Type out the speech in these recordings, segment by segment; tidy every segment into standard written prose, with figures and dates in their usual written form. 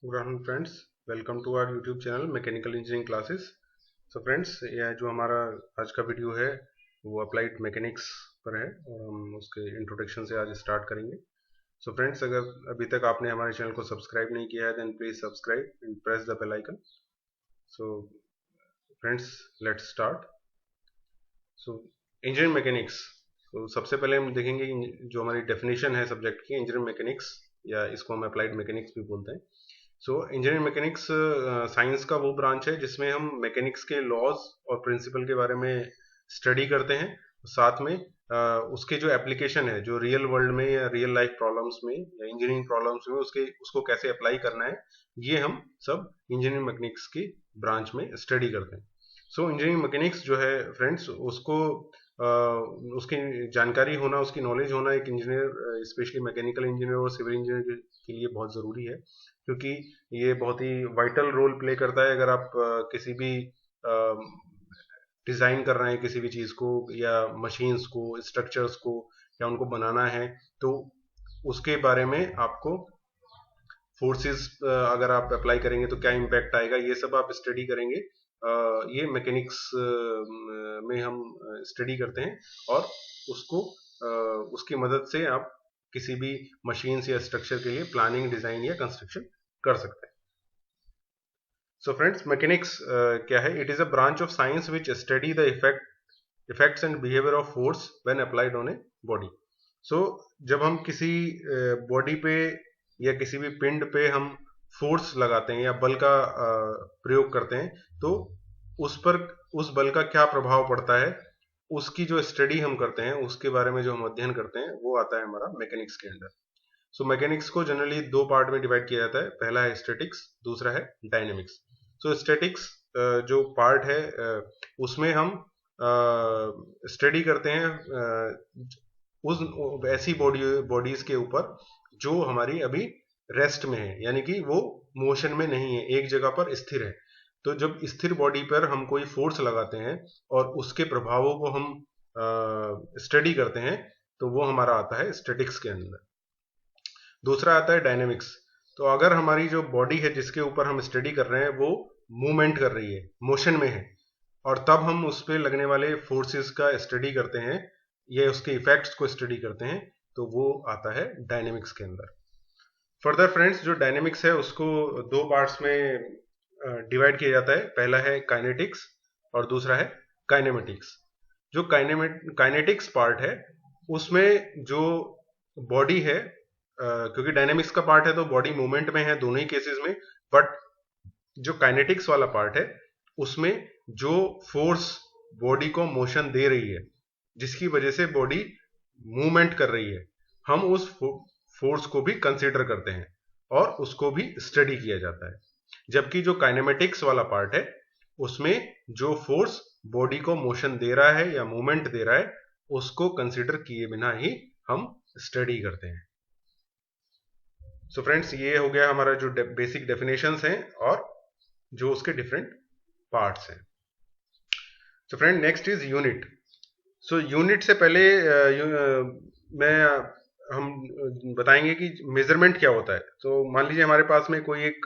Good afternoon friends, welcome to our YouTube channel mechanical engineering classes. So friends, यह जो हमारा आज का वीडियो है वो अप्लाइड मैकेनिक्स पर है और हम उसके इंट्रोडक्शन से आज स्टार्ट करेंगे। सो फ्रेंड्स, अगर अभी तक आपने हमारे चैनल को सब्सक्राइब नहीं किया है then please subscribe and press the bell icon. So friends, let's start. So engineering mechanics, तो सबसे पहले हम देखेंगे जो हमारी डेफिनेशन है सब्जेक्ट की, इंजीनियरिंग मैकेनिक्स या इसको हम अप्लाइड मैकेनिक्स भी बोलते हैं। सो इंजीनियरिंग मैकेनिक्स साइंस का वो ब्रांच है जिसमें हम मैकेनिक्स के लॉज और प्रिंसिपल के बारे में स्टडी करते हैं। साथ में उसके जो एप्लीकेशन है, जो रियल वर्ल्ड में या रियल लाइफ प्रॉब्लम्स में या इंजीनियरिंग प्रॉब्लम्स में उसको कैसे अप्लाई करना है, ये हम सब इंजीनियरिंग मैकेनिक्स की ब्रांच में स्टडी करते हैं। सो इंजीनियरिंग मैकेनिक्स जो है फ्रेंड्स, उसको उसकी जानकारी होना, उसकी नॉलेज होना एक इंजीनियर, स्पेशली मैकेनिकल इंजीनियर और सिविल इंजीनियर के लिए बहुत ज़रूरी है, क्योंकि ये बहुत ही वाइटल रोल प्ले करता है। अगर आप किसी भी डिज़ाइन कर रहे हैं किसी भी चीज़ को या मशीन्स को, स्ट्रक्चर्स को, या उनको बनाना है, तो उसके बारे में आपको फोर्सेस अगर आप अप्लाई करेंगे तो क्या इम्पैक्ट आएगा, ये सब आप स्टडी करेंगे। ये मैकेनिक्स में हम स्टडी करते हैं और उसको उसकी मदद से आप किसी भी मशीन्स या स्ट्रक्चर के लिए प्लानिंग, डिजाइन या कंस्ट्रक्शन कर सकते हैं। सो फ्रेंड्स, मैकेनिक्स क्या है? It is a branch of science which study the effects and behaviour of force when applied on a body. So जब हम किसी बॉडी पे या किसी भी पिंड पे हम फोर्स लगाते हैं या बल का प्रयोग करते हैं, तो उस पर उस बल का क्या प्रभाव पड़ता है, उसकी जो स्टडी हम करते हैं, उसके बारे में जो हम अध्ययन करते हैं, वो आता है हमारा मैकेनिक्स के अंदर। सो मैकेनिक्स को जनरली दो पार्ट में डिवाइड किया जाता है। पहला है स्टैटिक्स, दूसरा है डायनेमिक्स। सो स्टैटिक्स जो पार्ट है उसमें हम स्टडी करते हैं उस ऐसी बॉडीज के ऊपर जो हमारी अभी रेस्ट में है, यानी कि वो मोशन में नहीं है, एक जगह पर स्थिर है। तो जब स्थिर बॉडी पर हम कोई फोर्स लगाते हैं और उसके प्रभावों को हम स्टडी करते हैं, तो वो हमारा आता है स्टैटिक्स के अंदर। दूसरा आता है डायनेमिक्स। तो अगर हमारी जो बॉडी है जिसके ऊपर हम स्टडी कर रहे हैं वो मूवमेंट कर रही है, मोशन में है, और तब हम उस पर लगने वाले फोर्सेस का स्टडी करते हैं या उसके इफेक्ट्स को स्टडी करते हैं, तो वो आता है डायनेमिक्स के अंदर। फर्दर फ्रेंड्स, जो डायनेमिक्स है उसको दो पार्ट्स में डिवाइड किया जाता है। पहला है काइनेटिक्स और दूसरा है काइनेमेटिक्स। जो काइनेटिक्स पार्ट है उसमें जो बॉडी है, क्योंकि डायनेमिक्स का पार्ट है तो बॉडी मूवमेंट में है दोनों ही केसेस में, बट जो काइनेटिक्स वाला पार्ट है उसमें जो फोर्स बॉडी को मोशन दे रही है, जिसकी वजह से बॉडी मूवमेंट कर रही है, हम उस फोर्स को भी कंसिडर करते हैं और उसको भी स्टडी किया जाता है। जबकि जो काइनेमेटिक्स वाला पार्ट है उसमें जो फोर्स बॉडी को मोशन दे रहा है या मूवमेंट दे रहा है, उसको कंसिडर किए बिना ही हम स्टडी करते हैं। सो फ्रेंड्स, ये हो गया हमारा जो बेसिक डेफिनेशंस हैं और जो उसके डिफरेंट पार्ट्स हैं। So friend, next is unit. So unit से पहले मैं हम बताएंगे कि मेजरमेंट क्या होता है। तो मान लीजिए हमारे पास में कोई एक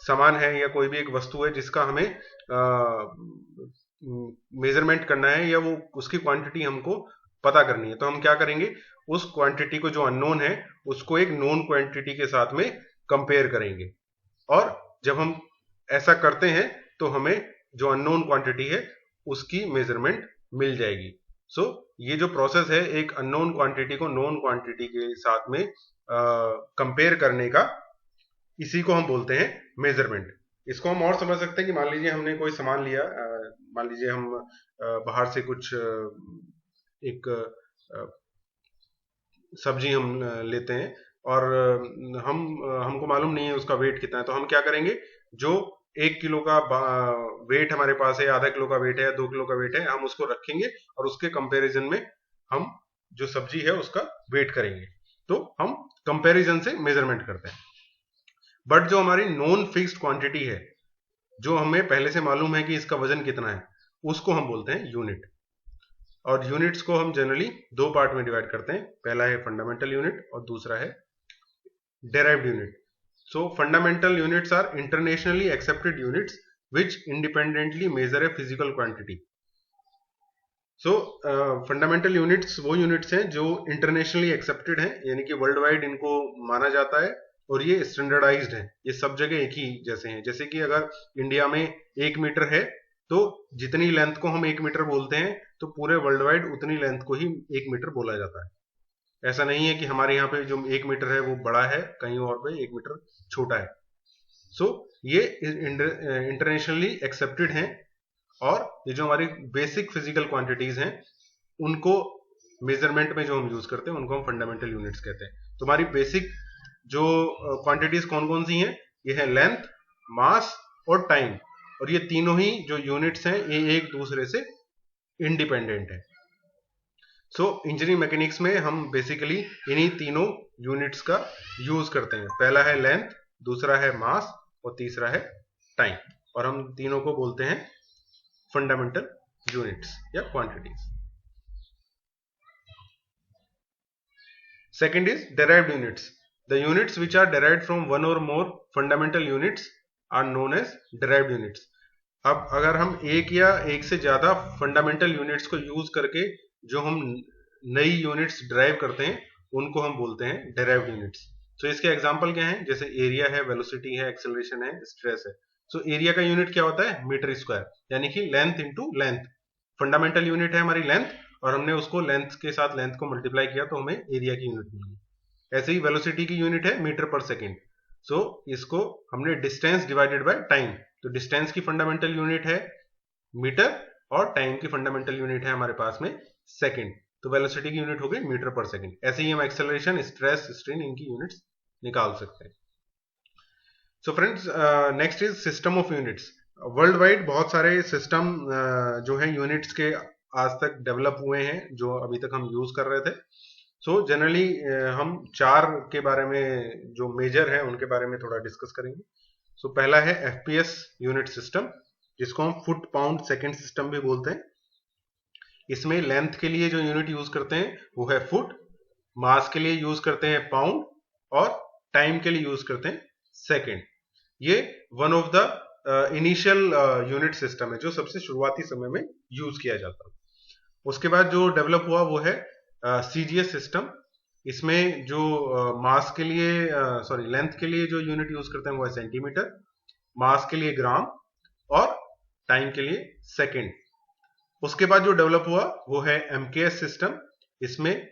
सामान है या कोई भी एक वस्तु है जिसका हमें मेजरमेंट करना है या वो उसकी क्वांटिटी हमको पता करनी है, तो हम क्या करेंगे? उस क्वांटिटी को जो अननोन है उसको एक नोन क्वांटिटी के साथ में कंपेयर करेंगे, और जब हम ऐसा करते हैं तो हमें जो अननोन क्वांटिटी है उसकी मेजरमेंट मिल जाएगी। सो ये जो प्रोसेस है एक अननोन क्वांटिटी को नोन क्वांटिटी के साथ में कंपेयर करने का, इसी को हम बोलते हैं मेजरमेंट। इसको हम और समझ सकते हैं कि मान लीजिए हमने कोई सामान लिया, मान लीजिए हम बाहर से कुछ एक सब्जी हम लेते हैं और हमको मालूम नहीं है उसका वेट कितना है, तो हम क्या करेंगे? जो 1 किलो का वेट हमारे पास है, आधा किलो का वेट है या 2 किलो का वेट है, हम उसको रखेंगे और उसके कंपैरिजन में हम जो सब्जी है उसका वेट करेंगे, तो हम कंपैरिजन से मेजरमेंट करते हैं। बट जो हमारी नॉन फिक्स्ड क्वांटिटी है, जो हमें पहले से मालूम है कि इसका वजन कितना है, उसको हम बोलते हैं यूनिट। और यूनिट्स को हम जनरली दो पार्ट में डिवाइड करते हैं। पहला है फंडामेंटल यूनिट और दूसरा है derived unit. So fundamental units are internationally accepted units which independently measure a physical quantity. So fundamental units वो यूनिट्स हैं जो इंटरनेशनली एक्सेप्टेड हैं, यानी कि वर्ल्ड वाइड इनको माना जाता है और ये स्टैंडर्डाइज्ड है, ये सब जगह एक ही जैसे हैं। जैसे कि अगर इंडिया में 1 मीटर है तो जितनी लेंथ को हम 1 मीटर बोलते हैं तो पूरे वर्ल्ड वाइड उतनी लेंथ को ही 1 मीटर बोला जाता है। ऐसा नहीं है कि हमारे यहाँ पे जो 1 मीटर है वो बड़ा है, कहीं और पे 1 मीटर छोटा है। सो ये इंटरनेशनली एक्सेप्टेड हैं और ये जो हमारी बेसिक फिजिकल क्वांटिटीज हैं उनको मेजरमेंट में जो हम यूज करते हैं उनको हम फंडामेंटल यूनिट्स कहते हैं। तो हमारी बेसिक जो क्वांटिटीज कौन कौन सी हैं, ये है लेंथ, मास और टाइम, और ये तीनों ही जो यूनिट्स हैं ये एक दूसरे से इंडिपेंडेंट है। सो इंजीनियरिंग मैकेनिक्स में हम बेसिकली इन्हीं तीनों यूनिट्स का यूज करते हैं। पहला है लेंथ, दूसरा है मास और तीसरा है टाइम, और हम तीनों को बोलते हैं फंडामेंटल यूनिट्स या quantities. Second is derived units. The units which are derived from one or more fundamental units are known as derived units. अब अगर हम एक या एक से ज्यादा फंडामेंटल यूनिट्स को यूज करके जो हम नई यूनिट्स ड्राइव करते हैं उनको हम बोलते हैं डेराइव्ड यूनिट्स। तो इसके एग्जांपल क्या हैं, जैसे एरिया है, वेलोसिटी है, एक्सेलरेशन है, स्ट्रेस है। सो एरिया का यूनिट क्या होता है, मीटर स्क्वायर, यानी कि length into length. Fundamental unit है हमारी लेंथ और हमने उसको लेंथ के साथ लेंथ को मल्टीप्लाई किया तो हमें एरिया की यूनिट मिल गई। ऐसे ही वेलोसिटी की यूनिट है मीटर पर सेकेंड। सो इसको हमने डिस्टेंस डिवाइडेड बाय टाइम, तो डिस्टेंस की फंडामेंटल यूनिट है मीटर और टाइम की फंडामेंटल यूनिट है हमारे पास में सेकेंड, तो वेलोसिटी की यूनिट हो गई मीटर पर सेकेंड। ऐसे ही हम एक्सेलरेशन, स्ट्रेस, स्ट्रेन इनकी यूनिट्स निकाल सकते हैं। So friends, next is system of units. World wide बहुत सारे सिस्टम जो है यूनिट्स के आज तक डेवलप हुए हैं जो अभी तक हम यूज कर रहे थे। सो जनरली हम चार के बारे में जो मेजर है उनके बारे में थोड़ा डिस्कस करेंगे। सो पहला है एफपीएस यूनिट सिस्टम, जिसको हम फुट पाउंड सेकेंड सिस्टम भी बोलते हैं। इसमें लेंथ के लिए जो यूनिट यूज करते हैं वो है फुट, मास के लिए यूज करते हैं पाउंड और टाइम के लिए यूज करते हैं सेकेंड। ये one of the initial unit system है जो सबसे शुरुआती समय में यूज किया जाता है। उसके बाद जो डेवलप हुआ वो है सीजीएस सिस्टम। इसमें जो मास के लिए सॉरी लेंथ के लिए जो यूनिट यूज करते हैं वो है सेंटीमीटर, मास के लिए ग्राम और टाइम के लिए सेकेंड। उसके बाद जो डेवलप हुआ वो है एमकेएस सिस्टम। इसमें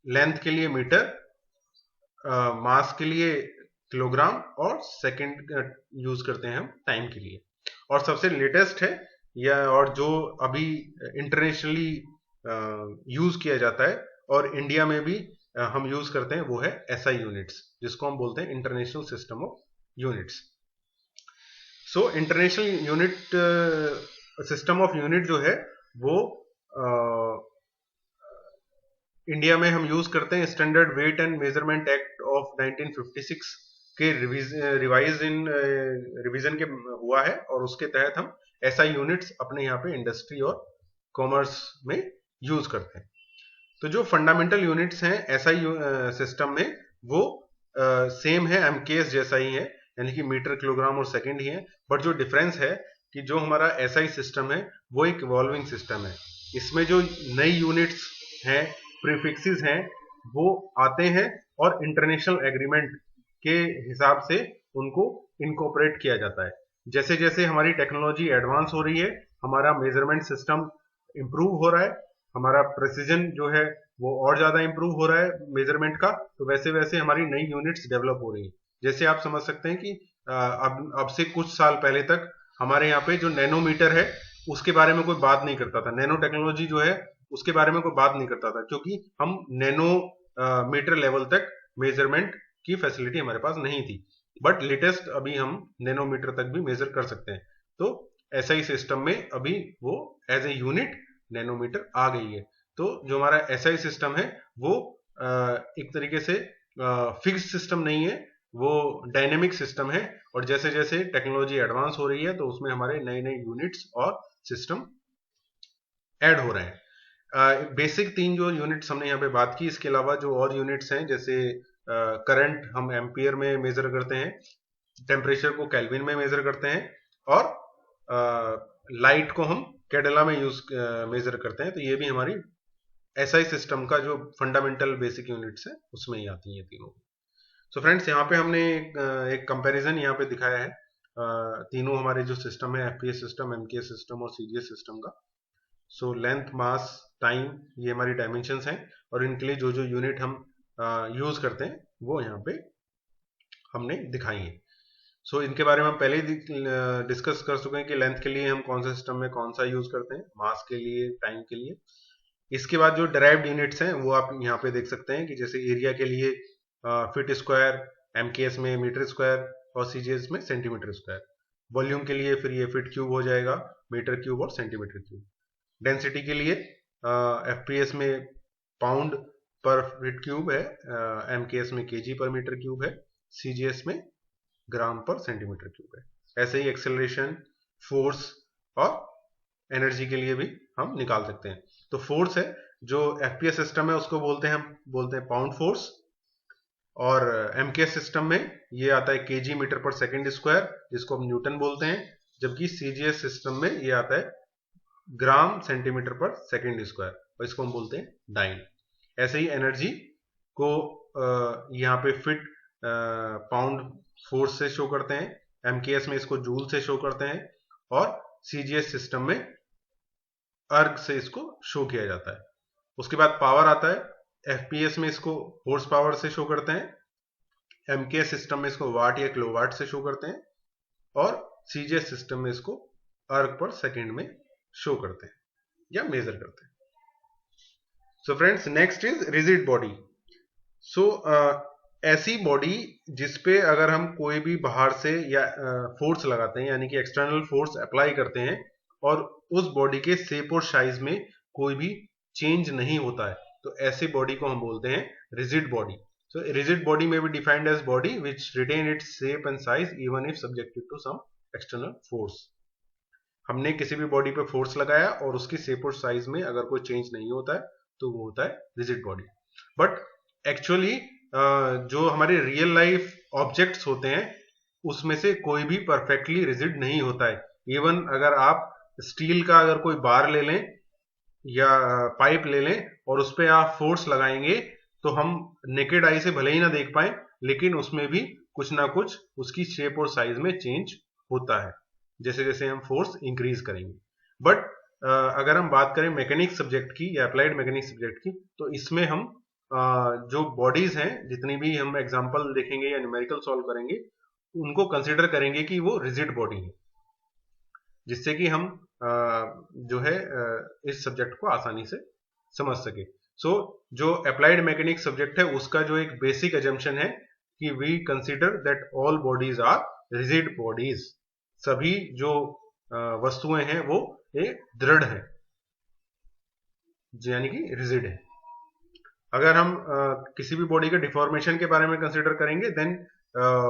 लेंथ के लिए मीटर, मास के लिए किलोग्राम और सेकेंड यूज करते हैं हम टाइम के लिए। और सबसे लेटेस्ट है या और जो अभी इंटरनेशनली यूज किया जाता है और इंडिया में भी हम यूज करते हैं वो है एसआई यूनिट्स, जिसको हम बोलते हैं international system of units. So international unit system of unit जो है वो इंडिया में हम यूज करते हैं standard weight and measurement act of 1956 के रिवीजन के हुआ है, और उसके तहत हम एसआई यूनिट्स अपने यहाँ पे इंडस्ट्री और कॉमर्स में यूज करते हैं। तो जो फंडामेंटल यूनिट्स हैं एसआई सिस्टम में वो सेम है, एमकेएस जैसा ही है, यानी कि मीटर, किलोग्राम और सेकेंड ही है। बट जो डिफरेंस है कि जो हमारा एसआई सिस्टम है वो एक इवॉल्विंग सिस्टम है। इसमें जो नई यूनिट्स हैं, प्रीफिक्सेस हैं, वो आते हैं और इंटरनेशनल एग्रीमेंट के हिसाब से उनको इनकॉर्पोरेट किया जाता है। जैसे जैसे हमारी टेक्नोलॉजी एडवांस हो रही है, हमारा मेजरमेंट सिस्टम इंप्रूव हो रहा है, हमारा प्रेसिजन जो है वो और ज्यादा इंप्रूव हो रहा है मेजरमेंट का, तो वैसे वैसे हमारी नई यूनिट्स डेवलप हो रही है। जैसे आप समझ सकते हैं कि अब से कुछ साल पहले तक हमारे यहाँ पे जो नैनोमीटर है उसके बारे में कोई बात नहीं करता था, नैनो टेक्नोलॉजी जो है उसके बारे में कोई बात नहीं करता था, क्योंकि हम नैनो मीटर लेवल तक मेजरमेंट की फैसिलिटी हमारे पास नहीं थी। बट लेटेस्ट अभी हम नैनोमीटर तक भी मेजर कर सकते हैं। तो ऐसा ही सिस्टम में अभी वो एज ए यूनिट नैनोमीटर आ गई है। तो जो हमारा एसआई सिस्टम है वो एक तरीके से फिक्स्ड सिस्टम नहीं है, वो डायनेमिक सिस्टम है, और जैसे जैसे टेक्नोलॉजी एडवांस हो रही है तो उसमें हमारे नए नए यूनिट्स और सिस्टम ऐड हो रहे हैं। बेसिक तीन जो यूनिट्स हमने यहाँ पे बात की, इसके अलावा जो और यूनिट्स हैं जैसे करंट हम एम्पियर में मेजर करते हैं, टेम्परेचर को केल्विन में मेजर करते हैं, और लाइट को हम कैडेला में मेजर करते हैं। तो ये भी हमारी एसआई सिस्टम का जो फंडामेंटल बेसिक यूनिट्स है उसमें ही आती है तीनों। सो फ्रेंड्स, यहाँ पे हमने एक कंपैरिजन यहाँ पे दिखाया है तीनों हमारे जो सिस्टम है, एफपीएस सिस्टम, एमकेएस सिस्टम और सीजीएस सिस्टम का। सो लेंथ, मास, टाइम, ये हमारी डायमेंशंस हैं, और इनके लिए जो जो यूनिट हम यूज करते हैं वो यहाँ पे हमने दिखाई है। सो इनके बारे में हम पहले ही डिस्कस कर चुके हैं कि लेंथ के लिए हम कौन सा सिस्टम में कौन सा यूज करते हैं, मास के लिए, टाइम के लिए। इसके बाद जो डिराइव्ड यूनिट्स हैं वो आप यहाँ पे देख सकते हैं कि जैसे एरिया के लिए फीट स्क्वायर, एमकेएस में मीटर स्क्वायर और सीजीएस में सेंटीमीटर स्क्वायर। वॉल्यूम के लिए फिर ये फीट क्यूब हो जाएगा, मीटर क्यूब और सेंटीमीटर क्यूब। डेंसिटी के लिए एफपीएस में पाउंड पर फीट क्यूब है, एमकेएस में केजी पर मीटर क्यूब है, सीजीएस में ग्राम पर सेंटीमीटर क्यूब है। ऐसे ही एक्सेलरेशन, फोर्स और एनर्जी के लिए भी हम निकाल सकते हैं। तो फोर्स है, जो एफपीएस सिस्टम है उसको हम बोलते हैं पाउंड फोर्स, और एमकेएस सिस्टम में ये आता है केजी मीटर पर सेकंड स्क्वायर, जिसको हम न्यूटन बोलते हैं, जबकि सीजीएस सिस्टम में ये आता है ग्राम सेंटीमीटर पर सेकंड स्क्वायर, और इसको हम बोलते हैं डाइन। ऐसे ही एनर्जी को यहाँ पे फिट पाउंड फोर्स से शो करते हैं, एमकेएस में इसको जूल से शो करते हैं, और सीजीएस सिस्टम में अर्ग से इसको शो किया जाता है। उसके बाद पावर आता है, एफपीएस में इसको हॉर्स पावर से शो करते हैं, एमकेएस सिस्टम में इसको वाट या किलोवाट से शो करते हैं, और सीजीएस सिस्टम में इसको अर्ग पर सेकंड में शो करते हैं या मेजर करते हैं। So friends, next is rigid body. So ऐसी बॉडी जिसपे अगर हम कोई भी बाहर से या फोर्स लगाते हैं, यानी कि एक्सटर्नल फोर्स अप्लाई करते हैं, और उस बॉडी के शेप और साइज में कोई भी चेंज नहीं होता है, तो ऐसी बॉडी को हम बोलते हैं rigid body. So rigid body में be defined as body which retain its shape and size even if subjected to some external force. हमने किसी भी बॉडी पे फोर्स लगाया और उसकी शेप और साइज में अगर कोई चेंज नहीं होता है तो वो होता है रिजिड बॉडी। बट एक्चुअली जो हमारे रियल लाइफ ऑब्जेक्ट्स होते हैं उसमें से कोई भी परफेक्टली रिजिड नहीं होता है। इवन अगर आप स्टील का अगर कोई बार ले लें या पाइप ले लें और उस पर आप फोर्स लगाएंगे तो हम नेकेड आई से भले ही ना देख पाए, लेकिन उसमें भी कुछ ना कुछ उसकी शेप और साइज में चेंज होता है जैसे जैसे हम फोर्स इंक्रीज करेंगे। बट अगर हम बात करें मैकेनिक्स सब्जेक्ट की या अप्लाइड मैकेनिक्स सब्जेक्ट की, तो इसमें हम जो बॉडीज हैं, जितनी भी हम एग्जांपल देखेंगे या न्यूमेरिकल सॉल्व करेंगे, उनको कंसिडर करेंगे कि वो रिजिड बॉडी है, जिससे कि हम जो है इस सब्जेक्ट को आसानी से समझ सके। सो जो अप्लाइड मैकेनिक्स सब्जेक्ट है उसका जो एक बेसिक एजम्पशन है कि we consider that all bodies are rigid bodies. सभी जो वस्तुएं हैं वो एक दृढ़ है, यानी कि रिजिड है। अगर हम किसी भी बॉडी के डिफॉर्मेशन के बारे में कंसिडर करेंगे देन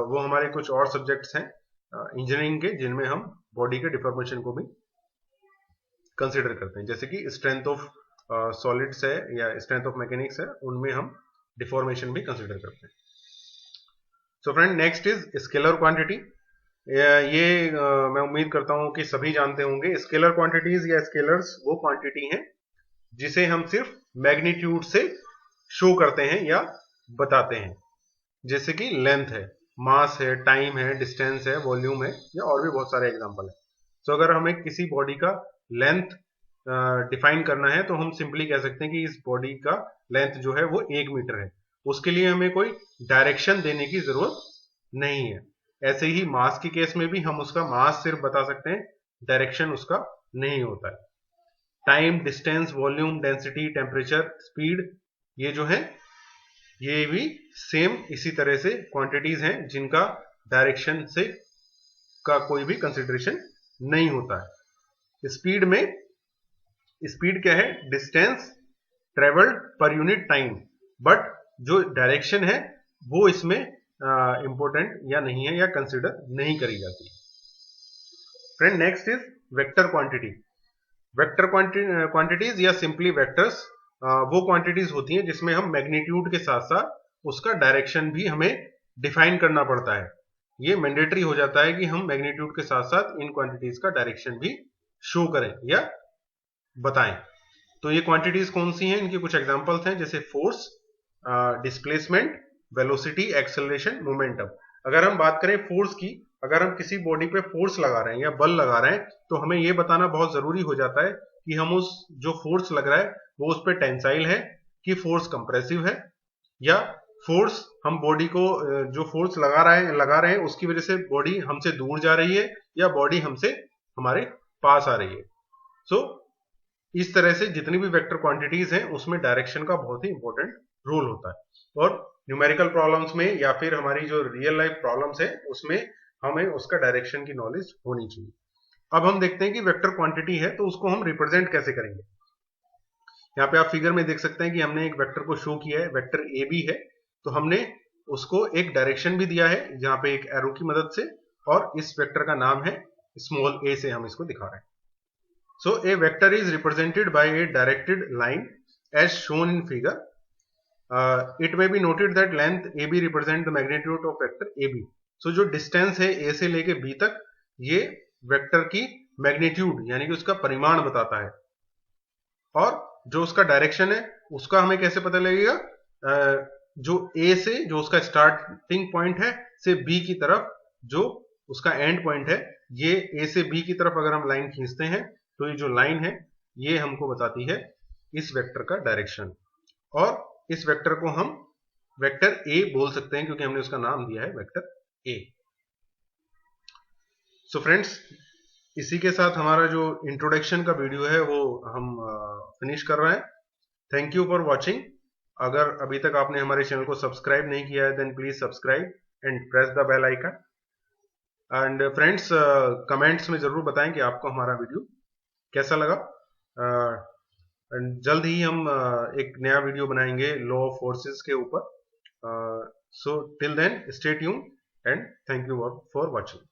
वो हमारे कुछ और सब्जेक्ट्स हैं इंजीनियरिंग के, जिनमें हम बॉडी के डिफॉर्मेशन को भी कंसिडर करते हैं, जैसे कि स्ट्रेंथ ऑफ सॉलिड्स है या स्ट्रेंथ ऑफ मैकेनिक्स है, उनमें हम डिफॉर्मेशन भी कंसिडर करते हैं। So friend, next is scalar quantity. ये मैं उम्मीद करता हूं कि सभी जानते होंगे। स्केलर क्वांटिटीज या स्केलर्स वो क्वांटिटी हैं जिसे हम सिर्फ मैग्नीट्यूड से शो करते हैं या बताते हैं, जैसे कि लेंथ है, मास है, टाइम है, डिस्टेंस है, वॉल्यूम है, या और भी बहुत सारे एग्जांपल है। तो अगर हमें किसी बॉडी का लेंथ डिफाइन करना है तो हम सिंपली कह सकते हैं कि इस बॉडी का लेंथ जो है वो 1 मीटर है। उसके लिए हमें कोई डायरेक्शन देने की जरूरत नहीं है। ऐसे ही मास के केस में भी हम उसका मास सिर्फ बता सकते हैं, डायरेक्शन उसका नहीं होता है। Time, distance, volume, density, temperature, speed, ये जो है ये भी सेम इसी तरह से क्वांटिटीज हैं जिनका डायरेक्शन से का कोई भी कंसिडरेशन नहीं होता है। स्पीड में, स्पीड क्या है? Distance travelled per unit time, but जो डायरेक्शन है वो इसमें इंपॉर्टेंट या नहीं है या कंसिडर नहीं करी जाती। Friend, next is vector quantity. Vector quantities या सिंपली वेक्टर्स वो क्वांटिटीज होती हैं जिसमें हम मैग्नीट्यूड के साथ साथ उसका डायरेक्शन भी हमें डिफाइन करना पड़ता है। ये मैंडेटरी हो जाता है कि हम मैग्नीट्यूड के साथ साथ इन क्वांटिटीज का डायरेक्शन भी शो करें या बताएं। तो ये क्वांटिटीज कौन सी हैं, इनके कुछ एग्जांपल्स हैं, जैसे force, displacement, velocity, acceleration, momentum. अगर हम बात करें फोर्स की, अगर हम किसी बॉडी पे फोर्स लगा रहे हैं या बल लगा रहे हैं तो हमें यह बताना बहुत जरूरी हो जाता है कि हम उस जो फोर्स लग रहा है वो उस पर टेंसाइल है कि फोर्स कंप्रेसिव है, या फोर्स हम बॉडी को जो फोर्स लगा रहे हैं उसकी वजह से बॉडी हमसे दूर जा रही है या बॉडी हमसे हमारे पास आ रही है। सो इस तरह से जितनी भी वेक्टर क्वांटिटीज हैं उसमें डायरेक्शन का बहुत ही इंपॉर्टेंट रोल होता है। और न्यूमेरिकल प्रॉब्लम्स में या फिर हमारी जो रियल लाइफ प्रॉब्लम्स है उसमें हमें उसका डायरेक्शन की नॉलेज होनी चाहिए। अब हम देखते हैं कि वेक्टर क्वांटिटी है तो उसको हम रिप्रेजेंट कैसे करेंगे। यहाँ पे आप फिगर में देख सकते हैं कि हमने एक वेक्टर को शो किया है, वेक्टर ए बी है, तो हमने उसको एक डायरेक्शन भी दिया है जहां पे एक एरो की मदद से, और इस वेक्टर का नाम है स्मॉल ए से हम इसको दिखा रहे हैं। So a vector is represented by a directed line as shown in figure. It may be noted that length AB represents the magnitude of vector AB. So जो distance है A से लेके B तक, ये वेक्टर की magnitude यानी कि उसका परिमाण बताता है। और जो उसका डायरेक्शन है उसका हमें कैसे पता लगेगा, जो A से जो उसका स्टार्टिंग पॉइंट है से B की तरफ जो उसका एंड पॉइंट है, ये A से B की तरफ अगर हम लाइन खींचते हैं तो ये जो लाइन है ये हमको बताती है इस वेक्टर का डायरेक्शन, और इस वेक्टर को हम वेक्टर ए बोल सकते हैं क्योंकि हमने उसका नाम दिया है वेक्टर ए। सो फ्रेंड्स, इसी के साथ हमारा जो इंट्रोडक्शन का वीडियो है वो हम फिनिश कर रहे हैं। Thank you for watching. अगर अभी तक आपने हमारे चैनल को सब्सक्राइब नहीं किया है then please subscribe and press the bell icon. And friends, comments में जरूर बताएं कि आपको हमारा वीडियो कैसा लगा। जल्द ही हम एक नया वीडियो बनाएंगे लॉ ऑफ फोर्सेस के ऊपर। So till then stay tuned and thank you for watching.